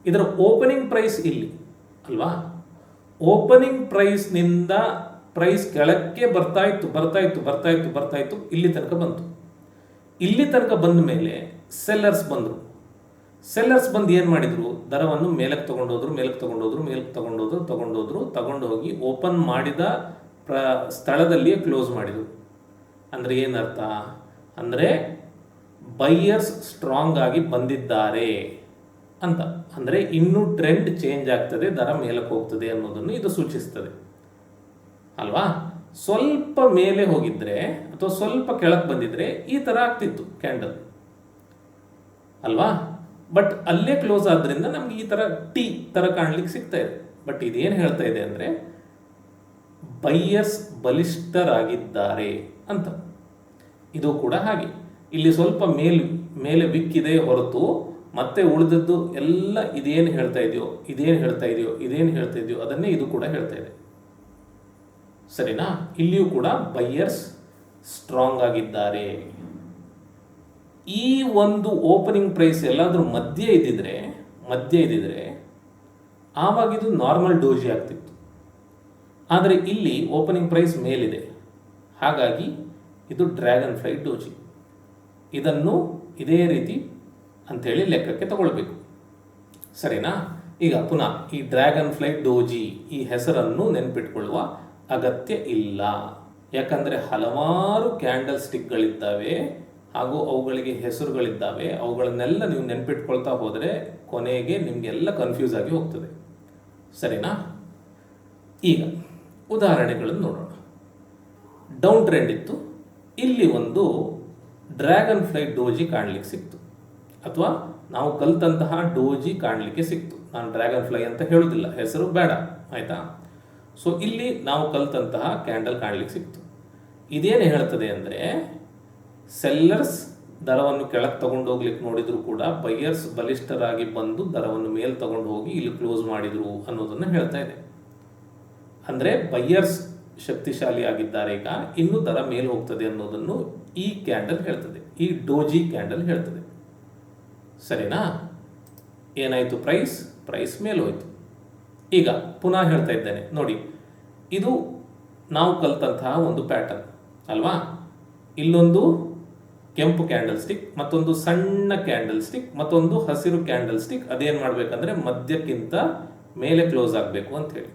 ಇದರ ಓಪನಿಂಗ್ ಪ್ರೈಸ್ ಇಲ್ಲಿ ಅಲ್ವಾ? ಓಪನಿಂಗ್ ಪ್ರೈಸ್ನಿಂದ ಪ್ರೈಸ್ ಕೆಳಕ್ಕೆ ಬರ್ತಾ ಇತ್ತು, ಇಲ್ಲಿ ತನಕ ಬಂತು. ಇಲ್ಲಿ ತನಕ ಬಂದ ಮೇಲೆ ಸೆಲ್ಲರ್ಸ್ ಬಂದರು. ಸೆಲ್ಲರ್ಸ್ ಬಂದು ಏನು ಮಾಡಿದರು, ದರವನ್ನು ಮೇಲಕ್ಕೆ ತಗೊಂಡೋಗಿ ಓಪನ್ ಮಾಡಿದ ಸ್ಥಳದಲ್ಲಿಯೇ ಕ್ಲೋಸ್ ಮಾಡಿದರು. ಅಂದರೆ ಏನರ್ಥ ಅಂದರೆ ಬೈಯರ್ಸ್ ಸ್ಟ್ರಾಂಗ್ ಆಗಿ ಬಂದಿದ್ದಾರೆ ಅಂತ. ಅಂದರೆ ಇನ್ನೂ ಟ್ರೆಂಡ್ ಚೇಂಜ್ ಆಗ್ತದೆ, ದರ ಮೇಲಕ್ಕೆ ಹೋಗ್ತದೆ ಅನ್ನೋದನ್ನು ಇದು ಸೂಚಿಸ್ತದೆ ಅಲ್ವಾ? ಸ್ವಲ್ಪ ಮೇಲೆ ಹೋಗಿದ್ರೆ ಅಥವಾ ಸ್ವಲ್ಪ ಕೆಳಕ್ಕೆ ಬಂದಿದ್ರೆ ಈ ಥರ ಆಗ್ತಿತ್ತು ಕ್ಯಾಂಡಲ್ ಅಲ್ವಾ? ಬಟ್ ಅಲ್ಲೇ ಕ್ಲೋಸ್ ಆದ್ರಿಂದ ನಮ್ಗೆ ಈ ಥರ ಟಿ ಥರ ಕಾಣ್ಲಿಕ್ಕೆ ಸಿಗ್ತಾ ಇದೆ. ಬಟ್ ಇದೇನು ಹೇಳ್ತಾ ಇದೆ ಅಂದರೆ ಬೈಯರ್ಸ್ ಬಲಿಷ್ಠರಾಗಿದ್ದಾರೆ ಅಂತ. ಇದು ಕೂಡ ಹಾಗೆ, ಇಲ್ಲಿ ಸ್ವಲ್ಪ ಮೇಲೆ ವಿಕ್ಕಿದೆ ಹೊರತು ಮತ್ತೆ ಉಳಿದದ್ದು ಎಲ್ಲ ಇದೇನು ಹೇಳ್ತಾ ಇದೆಯೋ ಅದನ್ನೇ ಇದು ಕೂಡ ಹೇಳ್ತಾ ಇದೆ. ಸರಿನಾ? ಇಲ್ಲಿಯೂ ಕೂಡ ಬೈಯರ್ಸ್ ಸ್ಟ್ರಾಂಗ್ ಆಗಿದ್ದಾರೆ. ಈ ಒಂದು ಓಪನಿಂಗ್ ಪ್ರೈಸ್ ಎಲ್ಲಾದರೂ ಮಧ್ಯೆ ಇದ್ದಿದ್ರೆ ಆವಾಗ ಇದು ನಾರ್ಮಲ್ ಡೋಜಿ ಆಗ್ತಿತ್ತು. ಆದರೆ ಇಲ್ಲಿ ಓಪನಿಂಗ್ ಪ್ರೈಸ್ ಮೇಲಿದೆ, ಹಾಗಾಗಿ ಇದು ಡ್ರ್ಯಾಗನ್ ಫ್ಲೈ ಡೋಜಿ. ಇದನ್ನು ಇದೇ ರೀತಿ ಅಂಥೇಳಿ ಲೆಕ್ಕಕ್ಕೆ ತಗೊಳ್ಬೇಕು. ಸರಿನಾ? ಈಗ ಪುನಃ ಈ ಡ್ರ್ಯಾಗನ್ ಫ್ಲೈ ಡೋಜಿ ಈ ಹೆಸರನ್ನು ನೆನಪಿಟ್ಕೊಳ್ಳುವ ಅಗತ್ಯ ಇಲ್ಲ. ಯಾಕಂದರೆ ಹಲವಾರು ಕ್ಯಾಂಡಲ್ ಸ್ಟಿಕ್ಗಳಿದ್ದಾವೆ ಹಾಗೂ ಅವುಗಳಿಗೆ ಹೆಸರುಗಳಿದ್ದಾವೆ. ಅವುಗಳನ್ನೆಲ್ಲ ನೀವು ನೆನಪಿಟ್ಕೊಳ್ತಾ ಹೋದರೆ ಕೊನೆಗೆ ನಿಮಗೆಲ್ಲ ಕನ್ಫ್ಯೂಸ್ ಆಗಿ ಹೋಗ್ತದೆ. ಸರಿನಾ? ಈಗ ಉದಾಹರಣೆಗಳನ್ನು ನೋಡೋಣ. ಡೌನ್ ಟ್ರೆಂಡ್ ಇತ್ತು, ಇಲ್ಲಿ ಒಂದು ಡ್ರ್ಯಾಗನ್ ಫ್ಲೈ ಡೋಜಿ ಕಾಣಲಿಕ್ಕೆ ಸಿಕ್ತು, ಅಥವಾ ನಾವು ಕಲ್ತಂತಹ ಡೋಜಿ ಕಾಣಲಿಕ್ಕೆ ಸಿಕ್ತು. ನಾನು ಡ್ರ್ಯಾಗನ್ ಫ್ಲೈ ಅಂತ ಹೇಳೋದಿಲ್ಲ, ಹೆಸರು ಬೇಡ, ಆಯಿತಾ? ಸೊ ಇಲ್ಲಿ ನಾವು ಕಲ್ತಂತಹ ಕ್ಯಾಂಡಲ್ ಕಾಣಲಿಕ್ಕೆ ಸಿಕ್ತು. ಇದೇನು ಹೇಳ್ತದೆ ಅಂದರೆ, ಸೆಲ್ಲರ್ಸ್ ದರವನ್ನು ಕೆಳಗೆ ತಗೊಂಡು ಹೋಗ್ಲಿಕ್ಕೆ ನೋಡಿದ್ರು ಕೂಡ ಬೈಯರ್ಸ್ ಬಲಿಷ್ಠರಾಗಿ ಬಂದು ದರವನ್ನು ಮೇಲೆ ತಗೊಂಡು ಹೋಗಿ ಇಲ್ಲಿ ಕ್ಲೋಸ್ ಮಾಡಿದ್ರು ಅನ್ನೋದನ್ನು ಹೇಳ್ತಾ ಇದೆ. ಅಂದರೆ ಬೈಯರ್ಸ್ ಶಕ್ತಿಶಾಲಿ ಆಗಿದ್ದಾರೆ, ಈಗ ಇನ್ನೂ ದರ ಮೇಲೆ ಹೋಗ್ತದೆ ಅನ್ನೋದನ್ನು ಈ ಕ್ಯಾಂಡಲ್ ಹೇಳ್ತದೆ, ಈ ಡೋಜಿ ಕ್ಯಾಂಡಲ್ ಹೇಳ್ತದೆ. ಸರಿನಾ? ಏನಾಯಿತು? ಪ್ರೈಸ್ ಮೇಲೆ ಹೋಯ್ತು. ಈಗ ಪುನಃ ಹೇಳ್ತಾ ಇದ್ದೇನೆ ನೋಡಿ, ಇದು ನಾವು ಕಲ್ತಂತಹ ಒಂದು ಪ್ಯಾಟರ್ನ್ ಅಲ್ವಾ? ಇಲ್ಲೊಂದು ಕೆಂಪು ಕ್ಯಾಂಡಲ್ ಸ್ಟಿಕ್, ಮತ್ತೊಂದು ಸಣ್ಣ ಕ್ಯಾಂಡಲ್ ಸ್ಟಿಕ್, ಮತ್ತೊಂದು ಹಸಿರು ಕ್ಯಾಂಡಲ್ ಸ್ಟಿಕ್. ಅದೇನು ಮಾಡಬೇಕಂದ್ರೆ ಮಧ್ಯಕ್ಕಿಂತ ಮೇಲೆ ಕ್ಲೋಸ್ ಆಗಬೇಕು ಅಂಥೇಳಿ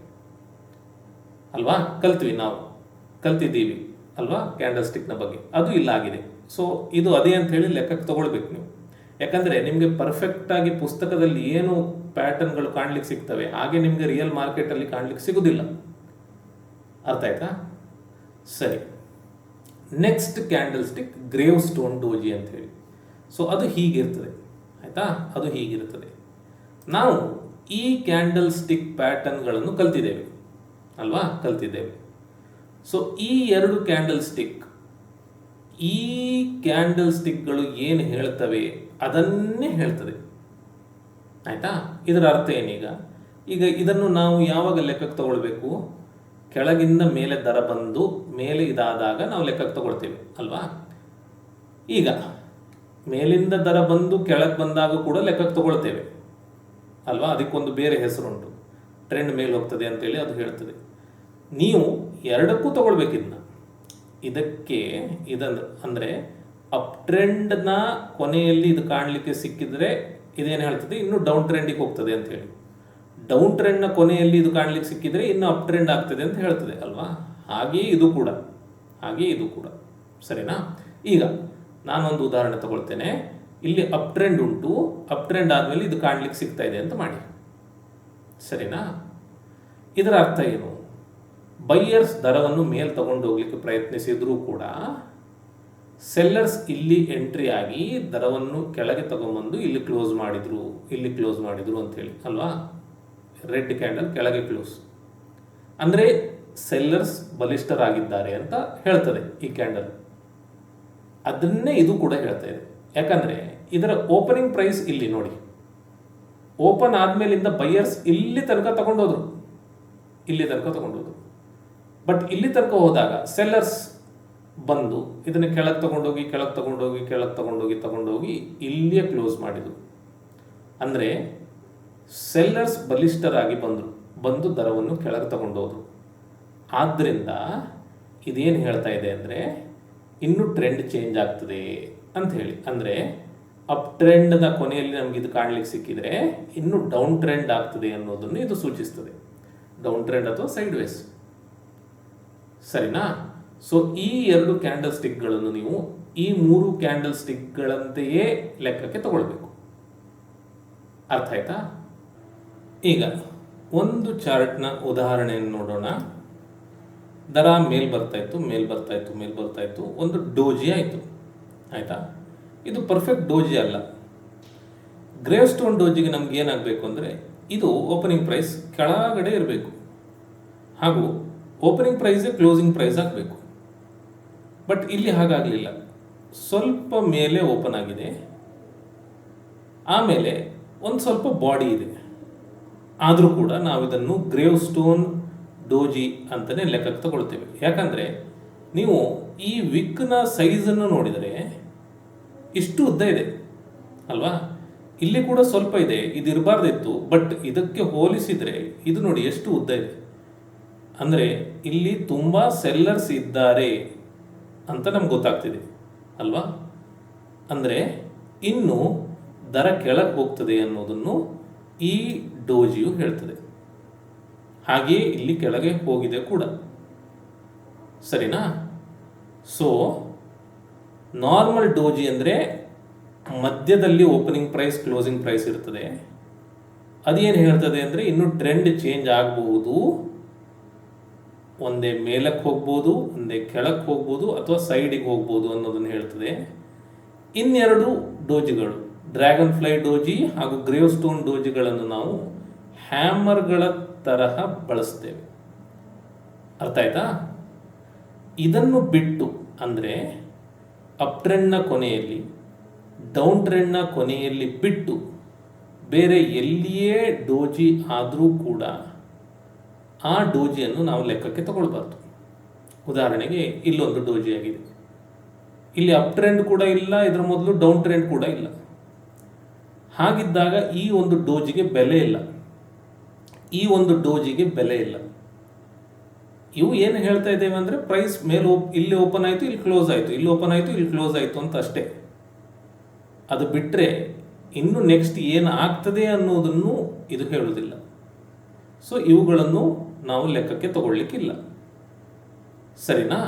ಅಲ್ವಾ? ನಾವು ಕಲ್ತಿದ್ದೀವಿ ಅಲ್ವಾ ಕ್ಯಾಂಡಲ್ ಸ್ಟಿಕ್ನ ಬಗ್ಗೆ. ಅದು ಇಲ್ಲ ಆಗಿದೆ. ಸೊ ಇದು ಅದೇ ಅಂತ ಹೇಳಿ ಲೆಕ್ಕಕ್ಕೆ ತಗೊಳ್ಬೇಕು ನೀವು. ಯಾಕಂದರೆ ನಿಮಗೆ ಪರ್ಫೆಕ್ಟಾಗಿ ಪುಸ್ತಕದಲ್ಲಿ ಏನು ಪ್ಯಾಟರ್ನ್ಗಳು ಕಾಣಲಿಕ್ಕೆ ಸಿಗ್ತವೆ ಹಾಗೆ ನಿಮಗೆ ರಿಯಲ್ ಮಾರ್ಕೆಟಲ್ಲಿ ಕಾಣಲಿಕ್ಕೆ ಸಿಗೋದಿಲ್ಲ. ಅರ್ಥ ಆಯ್ತಾ? ಸರಿ, next candle stick grave stone doji ಅಂತ ಹೇಳಿ. ಸೊ ಅದು ಹೀಗಿರ್ತದೆ, ಆಯಿತಾ? ಅದು ಹೀಗಿರ್ತದೆ. ನಾವು ಈ ಕ್ಯಾಂಡಲ್ ಸ್ಟಿಕ್ ಪ್ಯಾಟರ್ನ್ಗಳನ್ನು ಕಲ್ತಿದ್ದೇವೆ ಅಲ್ವಾ? ಸೊ ಈ ಎರಡು ಕ್ಯಾಂಡಲ್ ಸ್ಟಿಕ್ಗಳು ಏನು ಹೇಳ್ತವೆ ಅದನ್ನೇ ಹೇಳ್ತದೆ, ಆಯಿತಾ? ಇದರ ಅರ್ಥ ಏನೀಗ? ಈಗ ಇದನ್ನು ನಾವು ಯಾವಾಗ ಲೆಕ್ಕಕ್ಕೆ ತಗೊಳ್ಬೇಕು? ಕೆಳಗಿಂದ ಮೇಲೆ ದರ ಬಂದು ಮೇಲೆ ಇದಾದಾಗ ನಾವು ಲೆಕ್ಕಕ್ಕೆ ತಗೊಳ್ತೇವೆ ಅಲ್ವಾ? ಈಗ ಮೇಲಿಂದ ದರ ಬಂದು ಕೆಳಗೆ ಬಂದಾಗ ಕೂಡ ಲೆಕ್ಕಕ್ಕೆ ತಗೊಳ್ತೇವೆ ಅಲ್ವಾ? ಅದಕ್ಕೊಂದು ಬೇರೆ ಹೆಸರುಂಟು, ಟ್ರೆಂಡ್ ಮೇಲೆ ಹೋಗ್ತದೆ ಅಂತೇಳಿ ಅದು ಹೇಳ್ತದೆ. ನೀವು ಎರಡಕ್ಕೂ ತಗೊಳ್ಬೇಕಿದ್ನ. ಇದನ್ನು ಅಂದರೆ ಅಪ್ ಟ್ರೆಂಡ್ನ ಕೊನೆಯಲ್ಲಿ ಇದು ಕಾಣಲಿಕ್ಕೆ ಸಿಕ್ಕಿದ್ರೆ ಇದೇನು ಹೇಳ್ತದೆ? ಇನ್ನು ಡೌನ್ ಟ್ರೆಂಡಿಗೆ ಹೋಗ್ತದೆ ಅಂತ ಹೇಳಿ. ಡೌನ್ ಟ್ರೆಂಡ್ನ ಕೊನೆಯಲ್ಲಿ ಇದು ಕಾಣಲಿಕ್ಕೆ ಸಿಕ್ಕಿದ್ರೆ ಇನ್ನು ಅಪ್ ಟ್ರೆಂಡ್ ಆಗ್ತದೆ ಅಂತ ಹೇಳ್ತದೆ ಅಲ್ವಾ? ಹಾಗೆಯೇ ಇದು ಕೂಡ. ಸರಿನಾ? ಈಗ ನಾನೊಂದು ಉದಾಹರಣೆ ತಗೊಳ್ತೇನೆ. ಇಲ್ಲಿ ಅಪ್ ಟ್ರೆಂಡ್ ಉಂಟು, ಅಪ್ ಟ್ರೆಂಡ್ ಆದಮೇಲೆ ಇದು ಕಾಣಲಿಕ್ಕೆ ಸಿಗ್ತಾ ಇದೆ ಅಂತ ಮಾಡಿ. ಸರಿನಾ? ಇದರ ಅರ್ಥ ಏನು? ಬೈಯರ್ಸ್ ದರವನ್ನು ಮೇಲೆ ತಗೊಂಡು ಹೋಗ್ಲಿಕ್ಕೆ ಪ್ರಯತ್ನಿಸಿದ್ರೂ ಕೂಡ ಸೆಲ್ಲರ್ಸ್ ಇಲ್ಲಿ ಎಂಟ್ರಿ ಆಗಿ ದರವನ್ನು ಕೆಳಗೆ ತಗೊಂಡ್ಬಂದು ಇಲ್ಲಿ ಕ್ಲೋಸ್ ಮಾಡಿದ್ರು ಅಂತ ಹೇಳಿ ಅಲ್ವಾ? ರೆಡ್ ಕ್ಯಾಂಡಲ್ ಕೆಳಗೆ ಕ್ಲೋಸ್ ಅಂದರೆ ಸೆಲ್ಲರ್ಸ್ ಬಲಿಷ್ಠರಾಗಿದ್ದಾರೆ ಅಂತ ಹೇಳ್ತದೆ ಈ ಕ್ಯಾಂಡಲ್. ಅದನ್ನೇ ಇದು ಕೂಡ ಹೇಳ್ತಾ ಇದೆ. ಯಾಕಂದರೆ ಇದರ ಓಪನಿಂಗ್ ಪ್ರೈಸ್ ಇಲ್ಲಿ ನೋಡಿ, ಓಪನ್ ಆದಮೇಲಿಂದ ಬೈಯರ್ಸ್ ಇಲ್ಲಿ ತನಕ ತಗೊಂಡೋದ್ರು, ಬಟ್ ಇಲ್ಲಿ ತನಕ ಹೋದಾಗ ಸೆಲ್ಲರ್ಸ್ ಬಂದು ಇದನ್ನು ಕೆಳಗೆ ತಗೊಂಡೋಗಿ ಇಲ್ಲಿಯೇ ಕ್ಲೋಸ್ ಮಾಡಿದರು. ಅಂದರೆ ಸೆಲ್ಲರ್ಸ್ ಬಲಿಷ್ಠರಾಗಿ ಬಂದು ದರವನ್ನು ಕೆಳಗೆ ತಗೊಂಡೋದ್ರು. ಆದ್ದರಿಂದ ಇದೇನು ಹೇಳ್ತಾ ಇದೆ ಅಂದರೆ ಇನ್ನೂ ಟ್ರೆಂಡ್ ಚೇಂಜ್ ಆಗ್ತದೆ ಅಂತ ಹೇಳಿ. ಅಂದರೆ ಅಪ್ ಟ್ರೆಂಡ್ನ ಕೊನೆಯಲ್ಲಿ ನಮಗೆ ಇದು ಕಾಣಲಿಕ್ಕೆ ಸಿಕ್ಕಿದರೆ ಇನ್ನು ಡೌನ್ ಟ್ರೆಂಡ್ ಆಗ್ತದೆ ಅನ್ನೋದನ್ನು ಇದು ಸೂಚಿಸ್ತದೆ. ಡೌನ್ ಟ್ರೆಂಡ್ ಅಥವಾ ಸೈಡ್ ವೇಸ್. ಸರಿನಾ? ಸೊ ಈ ಎರಡು ಕ್ಯಾಂಡಲ್ ಸ್ಟಿಕ್ಗಳನ್ನು ನೀವು ಈ ಮೂರು ಕ್ಯಾಂಡಲ್ ಸ್ಟಿಕ್ಗಳಂತೆಯೇ ಲೆಕ್ಕಕ್ಕೆ ತಗೊಳ್ಬೇಕು. ಅರ್ಥ ಆಯ್ತಾ? ಈಗ ಒಂದು ಚಾರ್ಟ್ನ ಉದಾಹರಣೆಯನ್ನು ನೋಡೋಣ. ದರ ಮೇಲ್ ಬರ್ತಾ ಇತ್ತು, ಒಂದು ಡೋಜಿ ಆಯಿತು, ಆಯಿತಾ? ಇದು ಪರ್ಫೆಕ್ಟ್ ಡೋಜಿ ಅಲ್ಲ. ಗ್ರೇವ್ ಸ್ಟೋನ್ ಡೋಜಿಗೆ ನಮ್ಗೆ ಏನಾಗಬೇಕು ಅಂದರೆ ಇದು ಓಪನಿಂಗ್ ಪ್ರೈಸ್ ಕೆಳಗಡೆ ಇರಬೇಕು, ಹಾಗೂ ಓಪನಿಂಗ್ ಪ್ರೈಸೇ ಕ್ಲೋಸಿಂಗ್ ಪ್ರೈಸ್ ಆಗಬೇಕು. ಬಟ್ ಇಲ್ಲಿ ಹಾಗಾಗಲಿಲ್ಲ. ಸ್ವಲ್ಪ ಮೇಲೆ ಓಪನ್ ಆಗಿದೆ, ಆಮೇಲೆ ಒಂದು ಸ್ವಲ್ಪ ಬಾಡಿ ಇದೆ. ಆದರೂ ಕೂಡ ನಾವು ಇದನ್ನು ಗ್ರೇವ್ ಸ್ಟೋನ್ ಡೋಜಿ ಅಂತಲೇ ಲೆಕ್ಕಕ್ಕೆ ತಗೊಳ್ತೇವೆ. ಯಾಕಂದರೆ ನೀವು ಈ ವಿಕ್ನ ಸೈಜನ್ನು ನೋಡಿದರೆ ಇಷ್ಟು ಉದ್ದ ಇದೆ ಅಲ್ವಾ, ಇಲ್ಲಿ ಕೂಡ ಸ್ವಲ್ಪ ಇದೆ, ಇದು ಇರಬಾರ್ದಿತ್ತು, ಬಟ್ ಇದಕ್ಕೆ ಹೋಲಿಸಿದರೆ ಇದು ನೋಡಿ ಎಷ್ಟು ಉದ್ದ ಇದೆ. ಅಂದರೆ ಇಲ್ಲಿ ತುಂಬ ಸೆಲ್ಲರ್ಸ್ ಇದ್ದಾರೆ ಅಂತ ನಮ್ಗೆ ಗೊತ್ತಾಗ್ತಿದೆ ಅಲ್ವಾ. ಅಂದರೆ ಇನ್ನು ದರ ಕೆಳಗೆ ಹೋಗ್ತದೆ ಅನ್ನೋದನ್ನು ಈ ಡೋಜಿಯು ಹೇಳ್ತದೆ. ಹಾಗೆಯೇ ಇಲ್ಲಿ ಕೆಳಗೆ ಹೋಗಿದೆ ಕೂಡ, ಸರಿನಾ. ಸೊ ನಾರ್ಮಲ್ ಡೋಜಿ ಅಂದರೆ ಮಧ್ಯದಲ್ಲಿ ಓಪನಿಂಗ್ ಪ್ರೈಸ್ ಕ್ಲೋಸಿಂಗ್ ಪ್ರೈಸ್ ಇರ್ತದೆ. ಅದೇನು ಹೇಳ್ತದೆ ಅಂದರೆ ಇನ್ನು ಟ್ರೆಂಡ್ ಚೇಂಜ್ ಆಗಬಹುದು, ಒಂದೇ ಮೇಲಕ್ಕೆ ಹೋಗ್ಬೋದು, ಒಂದೇ ಕೆಳಕ್ಕೆ ಹೋಗ್ಬೋದು, ಅಥವಾ ಸೈಡಿಗೆ ಹೋಗ್ಬೋದು ಅನ್ನೋದನ್ನು ಹೇಳ್ತದೆ. ಇನ್ನೆರಡು ಡೋಜಿಗಳು, ಡ್ರ್ಯಾಗನ್ ಫ್ಲೈ ಡೋಜಿ ಹಾಗೂ ಗ್ರೇವ್ ಸ್ಟೋನ್ ಡೋಜಿಗಳನ್ನು ನಾವು ಹ್ಯಾಮರ್ಗಳ ತರಹ ಬಳಸ್ತೇವೆ. ಅರ್ಥ ಆಯ್ತಾ. ಇದನ್ನು ಬಿಟ್ಟು ಅಂದರೆ ಅಪ್ ಟ್ರೆಂಡ್ನ ಕೊನೆಯಲ್ಲಿ, ಡೌನ್ ಟ್ರೆಂಡ್ನ ಕೊನೆಯಲ್ಲಿ ಬಿಟ್ಟು ಬೇರೆ ಎಲ್ಲಿಯೇ ಡೋಜಿ ಆದರೂ ಕೂಡ ಆ ಡೋಜಿಯನ್ನು ನಾವು ಲೆಕ್ಕಕ್ಕೆ ತಗೊಳ್ಬಾರ್ದು. ಉದಾಹರಣೆಗೆ ಇಲ್ಲೊಂದು ಡೋಜಿ ಆಗಿದೆ, ಇಲ್ಲಿ ಅಪ್ ಟ್ರೆಂಡ್ ಕೂಡ ಇಲ್ಲ, ಇದರ ಮೊದಲು ಡೌನ್ ಟ್ರೆಂಡ್ ಕೂಡ ಇಲ್ಲ. ಹಾಗಿದ್ದಾಗ ಈ ಒಂದು ಡೋಜಿಗೆ ಬೆಲೆ ಇಲ್ಲ, ಈ ಒಂದು ಡೋಜಿಗೆ ಬೆಲೆ ಇಲ್ಲ. ಇವು ಏನು ಹೇಳ್ತಾ ಇದ್ದೇವೆ ಅಂದರೆ ಪ್ರೈಸ್ ಮೇಲೆ ಇಲ್ಲಿ ಓಪನ್ ಆಯಿತು, ಇಲ್ಲಿ ಕ್ಲೋಸ್ ಆಯಿತು, ಇಲ್ಲಿ ಓಪನ್ ಆಯಿತು, ಇಲ್ಲಿ ಕ್ಲೋಸ್ ಆಯಿತು ಅಂತ ಅಷ್ಟೇ. ಅದು ಬಿಟ್ಟರೆ ಇನ್ನು ನೆಕ್ಸ್ಟ್ ಏನು ಆಗ್ತದೆ ಅನ್ನೋದನ್ನು ಇದು ಹೇಳುವುದಿಲ್ಲ. ಸೊ ಇವುಗಳನ್ನು ನಾವು ಲೆಕ್ಕಕ್ಕೆ ತಗೊಳ್ಳಿಕ್ಕಿಲ್ಲ, ಸರಿನಾ.